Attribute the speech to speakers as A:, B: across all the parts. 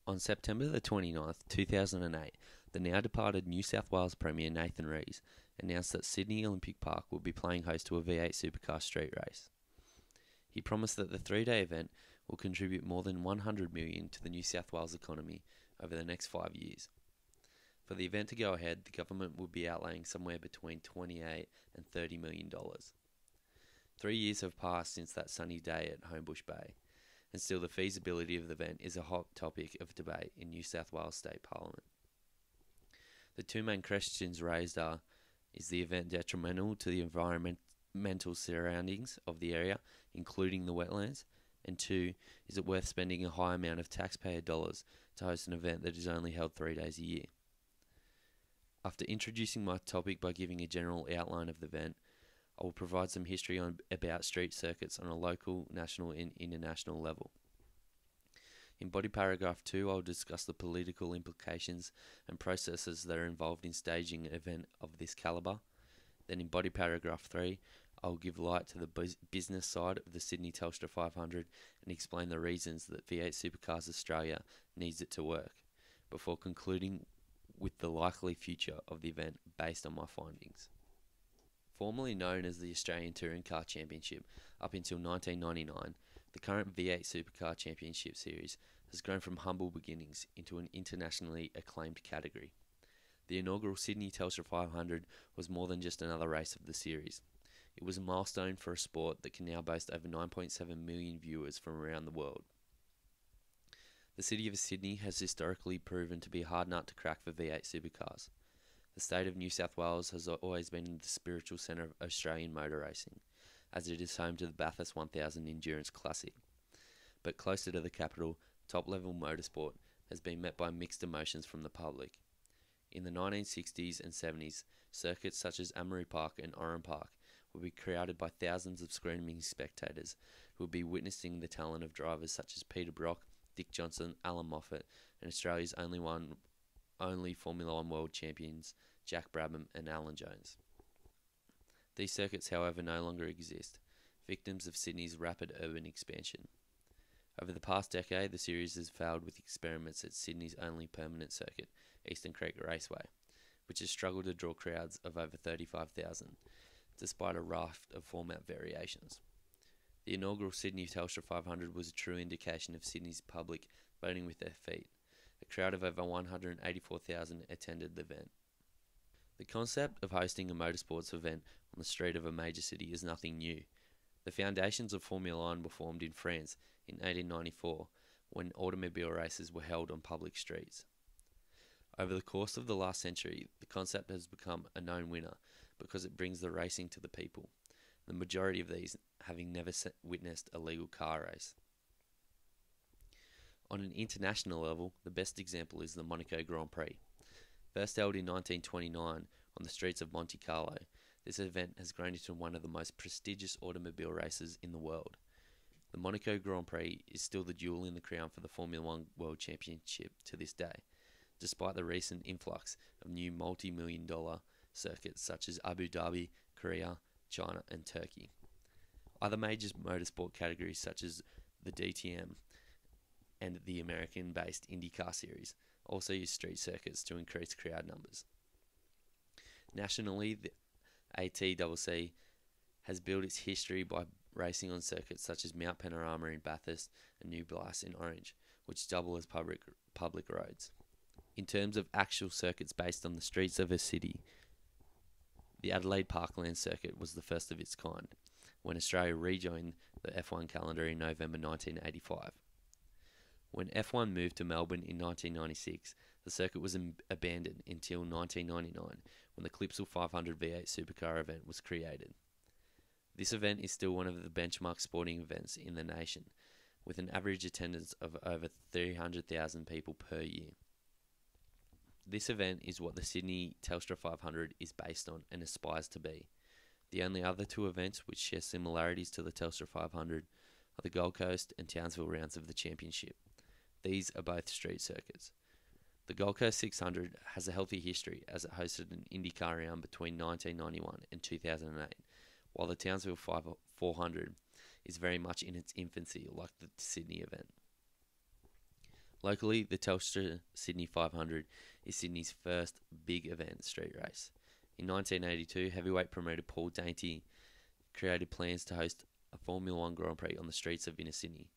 A: On September the 29th, 2008, the now departed New South Wales Premier Nathan Rees announced that Sydney Olympic Park will be playing host to a V8 supercar street race. He promised that the three-day event will contribute more than $100 million to the New South Wales economy over the next 5 years. For the event to go ahead, the government will be outlaying somewhere between $28 and $30 million. 3 years have passed since that sunny day at Homebush Bay, and still the feasibility of the event is a hot topic of debate in New South Wales State Parliament. The two main questions raised are, is the event detrimental to the environmental surroundings of the area, including the wetlands? And two, is it worth spending a high amount of taxpayer dollars to host an event that is only held 3 days a year? After introducing my topic by giving a general outline of the event, I will provide some history about street circuits on a local, national and international level. In body paragraph 2, I will discuss the political implications and processes that are involved in staging an event of this calibre. Then in body paragraph 3, I will give light to the business side of the Sydney Telstra 500 and explain the reasons that V8 Supercars Australia needs it to work, before concluding with the likely future of the event based on my findings. Formerly known as the Australian Touring Car Championship up until 1999, the current V8 Supercar Championship Series has grown from humble beginnings into an internationally acclaimed category. The inaugural Sydney Telstra 500 was more than just another race of the series. It was a milestone for a sport that can now boast over 9.7 million viewers from around the world. The city of Sydney has historically proven to be a hard nut to crack for V8 supercars. The state of New South Wales has always been the spiritual centre of Australian motor racing, as it is home to the Bathurst 1000 Endurance Classic. But closer to the capital, top-level motorsport has been met by mixed emotions from the public. In the 1960s and 70s, circuits such as Amory Park and Oran Park would be crowded by thousands of screaming spectators who would be witnessing the talent of drivers such as Peter Brock, Dick Johnson, Alan Moffat, and Australia's only Formula One world champions, Jack Brabham and Alan Jones. These circuits, however, no longer exist, victims of Sydney's rapid urban expansion. Over the past decade, the series has failed with experiments at Sydney's only permanent circuit, Eastern Creek Raceway, which has struggled to draw crowds of over 35,000, despite a raft of format variations. The inaugural Sydney Telstra 500 was a true indication of Sydney's public voting with their feet. A crowd of over 184,000 attended the event. The concept of hosting a motorsports event on the street of a major city is nothing new. The foundations of Formula One were formed in France in 1894, when automobile races were held on public streets. Over the course of the last century, the concept has become a known winner because it brings the racing to the people, the majority of these having never witnessed a legal car race. On an international level, the best example is the Monaco Grand Prix. First held in 1929 on the streets of Monte Carlo, this event has grown into one of the most prestigious automobile races in the world. The Monaco Grand Prix is still the jewel in the crown for the Formula One World Championship to this day, despite the recent influx of new multi-million-dollar circuits such as Abu Dhabi, Korea, China and Turkey. Other major motorsport categories such as the DTM and the American-based IndyCar series also use street circuits to increase crowd numbers. Nationally, the ATCC has built its history by racing on circuits such as Mount Panorama in Bathurst and New Blyth in Orange, which double as public roads. In terms of actual circuits based on the streets of a city, the Adelaide Parkland circuit was the first of its kind, when Australia rejoined the F1 calendar in November 1985. When F1 moved to Melbourne in 1996, the circuit was abandoned until 1999, when the Clipsal 500 V8 Supercar event was created. This event is still one of the benchmark sporting events in the nation, with an average attendance of over 300,000 people per year. This event is what the Sydney Telstra 500 is based on and aspires to be. The only other two events which share similarities to the Telstra 500 are the Gold Coast and Townsville rounds of the championship. These are both street circuits. The Gold Coast 600 has a healthy history as it hosted an IndyCar round between 1991 and 2008, while the Townsville 400 is very much in its infancy like the Sydney event. Locally, the Telstra Sydney 500 is Sydney's first big event street race. In 1982, heavyweight promoter Paul Dainty created plans to host a Formula One Grand Prix on the streets of inner Sydney.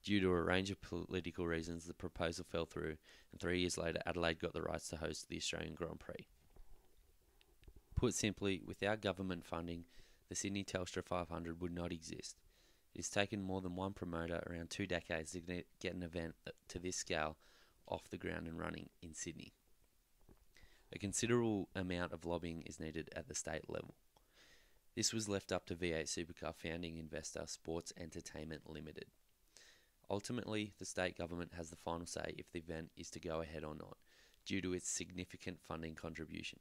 A: Due to a range of political reasons, the proposal fell through, and 3 years later, Adelaide got the rights to host the Australian Grand Prix. Put simply, without government funding, the Sydney Telstra 500 would not exist. It has taken more than one promoter around 2 decades to get an event to this scale off the ground and running in Sydney. A considerable amount of lobbying is needed at the state level. This was left up to V8 Supercar founding investor Sports Entertainment Limited. Ultimately, the state government has the final say if the event is to go ahead or not, due to its significant funding contribution.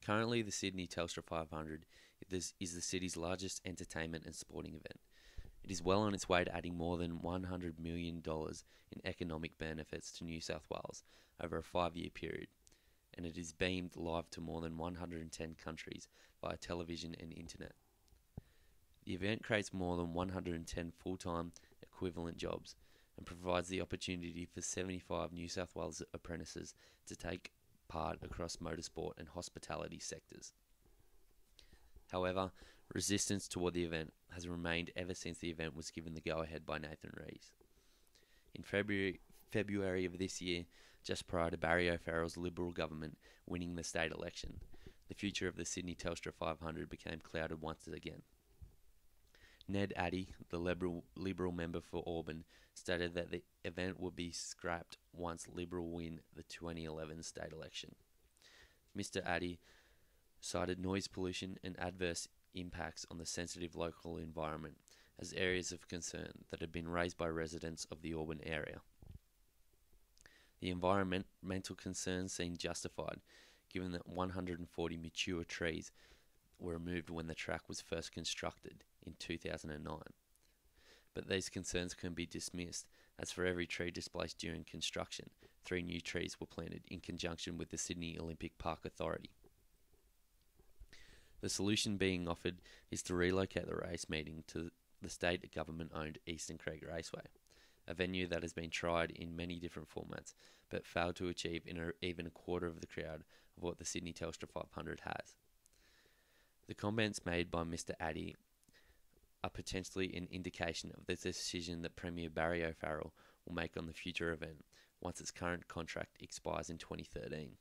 A: Currently, the Sydney Telstra 500 is the city's largest entertainment and sporting event. It is well on its way to adding more than $100 million in economic benefits to New South Wales over a 5-year period, and it is beamed live to more than 110 countries via television and internet. The event creates more than 110 full-time equivalent jobs and provides the opportunity for 75 New South Wales apprentices to take part across motorsport and hospitality sectors. However, resistance toward the event has remained ever since the event was given the go-ahead by Nathan Rees. In February of this year, just prior to Barry O'Farrell's Liberal government winning the state election, the future of the Sydney Telstra 500 became clouded once again. Ned Addy, the Liberal member for Auburn, stated that the event would be scrapped once Liberal win the 2011 state election. Mr. Addy cited noise pollution and adverse impacts on the sensitive local environment as areas of concern that had been raised by residents of the Auburn area. The environmental concerns seemed justified, given that 140 mature trees were removed when the track was first constructed in 2009. But these concerns can be dismissed, as for every tree displaced during construction, 3 new trees were planted in conjunction with the Sydney Olympic Park Authority. The solution being offered is to relocate the race meeting to the state government-owned Eastern Creek Raceway, a venue that has been tried in many different formats, but failed to achieve even a quarter of the crowd of what the Sydney Telstra 500 has. The comments made by Mr. Addy are potentially an indication of the decision that Premier Barry O'Farrell will make on the future event once its current contract expires in 2013.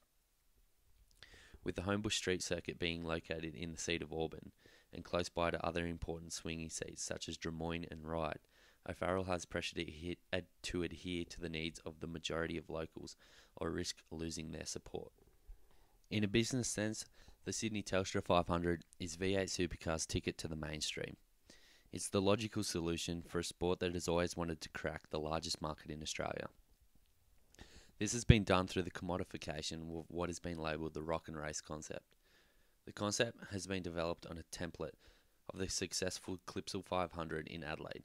A: With the Homebush Street Circuit being located in the seat of Auburn and close by to other important swinging seats such as Drummoyne and Ryde, O'Farrell has pressure to adhere to the needs of the majority of locals or risk losing their support. In a business sense, the Sydney Telstra 500 is V8 Supercar's ticket to the mainstream. It's the logical solution for a sport that has always wanted to crack the largest market in Australia. This has been done through the commodification of what has been labelled the rock and race concept. The concept has been developed on a template of the successful Clipsal 500 in Adelaide,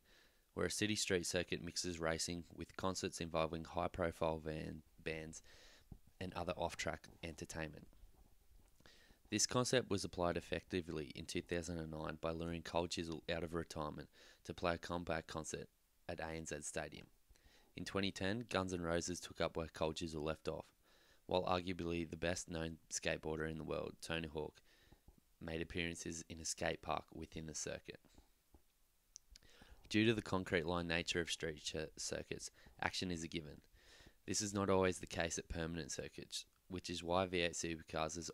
A: where a city street circuit mixes racing with concerts involving high-profile bands and other off-track entertainment. This concept was applied effectively in 2009 by luring Cold Chisel out of retirement to play a comeback concert at ANZ Stadium. In 2010, Guns N' Roses took up where Cold Chisel left off, while arguably the best-known skateboarder in the world, Tony Hawk, made appearances in a skate park within the circuit. Due to the concrete line nature of street circuits, action is a given. This is not always the case at permanent circuits, which is why V8 Supercars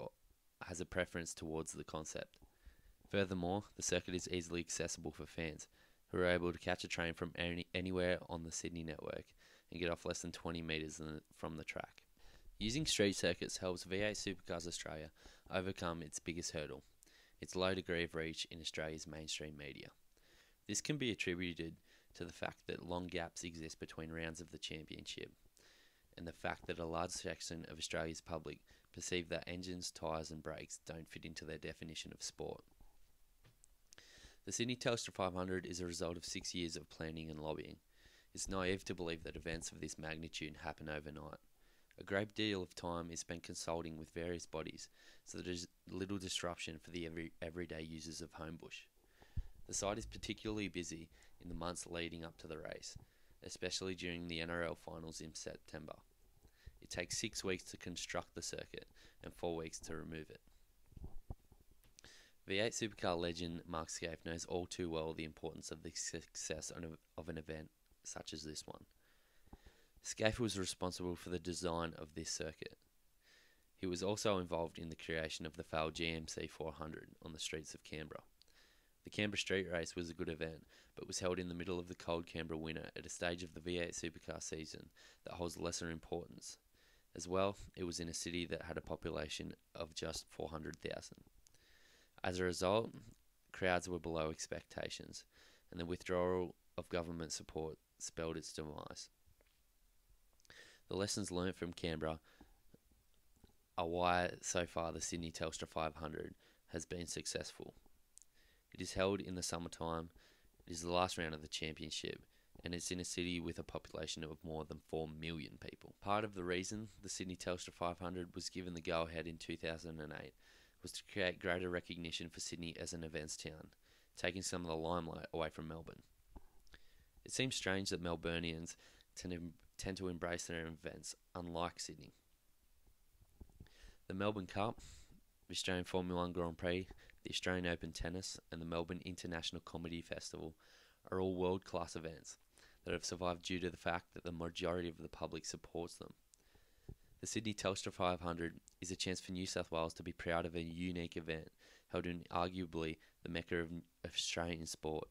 A: has a preference towards the concept. Furthermore, the circuit is easily accessible for fans, who are able to catch a train from anywhere on the Sydney network and get off less than 20 metres from the track. Using street circuits helps V8 Supercars Australia overcome its biggest hurdle, its low degree of reach in Australia's mainstream media. This can be attributed to the fact that long gaps exist between rounds of the championship, and the fact that a large section of Australia's public perceive that engines, tyres and brakes don't fit into their definition of sport. The Sydney Telstra 500 is a result of 6 years of planning and lobbying. It's naive to believe that events of this magnitude happen overnight. A great deal of time is spent consulting with various bodies, so that there's little disruption for the everyday users of Homebush. The site is particularly busy in the months leading up to the race, especially during the NRL finals in September. It takes 6 weeks to construct the circuit and 4 weeks to remove it. V8 supercar legend Mark Skaife knows all too well the importance of the success of an event such as this one. Skaife was responsible for the design of this circuit. He was also involved in the creation of the failed GMC 400 on the streets of Canberra. The Canberra Street Race was a good event, but was held in the middle of the cold Canberra winter at a stage of the V8 supercar season that holds lesser importance. As well, it was in a city that had a population of just 400,000. As a result, crowds were below expectations, and the withdrawal of government support spelled its demise. The lessons learnt from Canberra are why so far the Sydney Telstra 500 has been successful. It is held in the summertime, it is the last round of the championship, and it's in a city with a population of more than 4 million people. Part of the reason the Sydney Telstra 500 was given the go-ahead in 2008 was to create greater recognition for Sydney as an events town, taking some of the limelight away from Melbourne. It seems strange that Melburnians tend to embrace their events, unlike Sydney. The Melbourne Cup, the Australian Formula 1 Grand Prix, the Australian Open Tennis, and the Melbourne International Comedy Festival are all world-class events that have survived due to the fact that the majority of the public supports them. The Sydney Telstra 500 is a chance for New South Wales to be proud of a unique event held in arguably the mecca of Australian sport.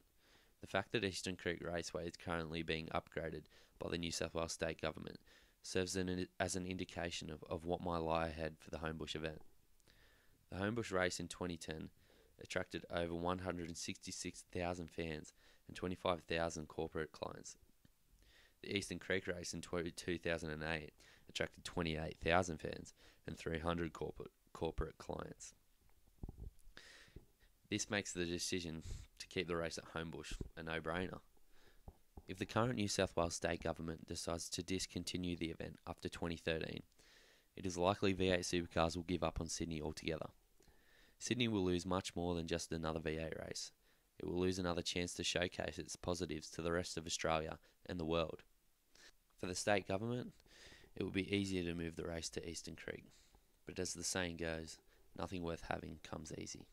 A: The fact that Eastern Creek Raceway is currently being upgraded by the New South Wales state government serves as an indication of what might lie ahead for the Homebush event. The Homebush race in 2010 attracted over 166,000 fans and 25,000 corporate clients. The Eastern Creek race in 2008 attracted 28,000 fans and 300 corporate clients. This makes the decision to keep the race at Homebush a no-brainer. If the current New South Wales state government decides to discontinue the event after 2013, it is likely V8 supercars will give up on Sydney altogether. Sydney will lose much more than just another V8 race. It will lose another chance to showcase its positives to the rest of Australia and the world. For the state government, it will be easier to move the race to Eastern Creek. But as the saying goes, nothing worth having comes easy.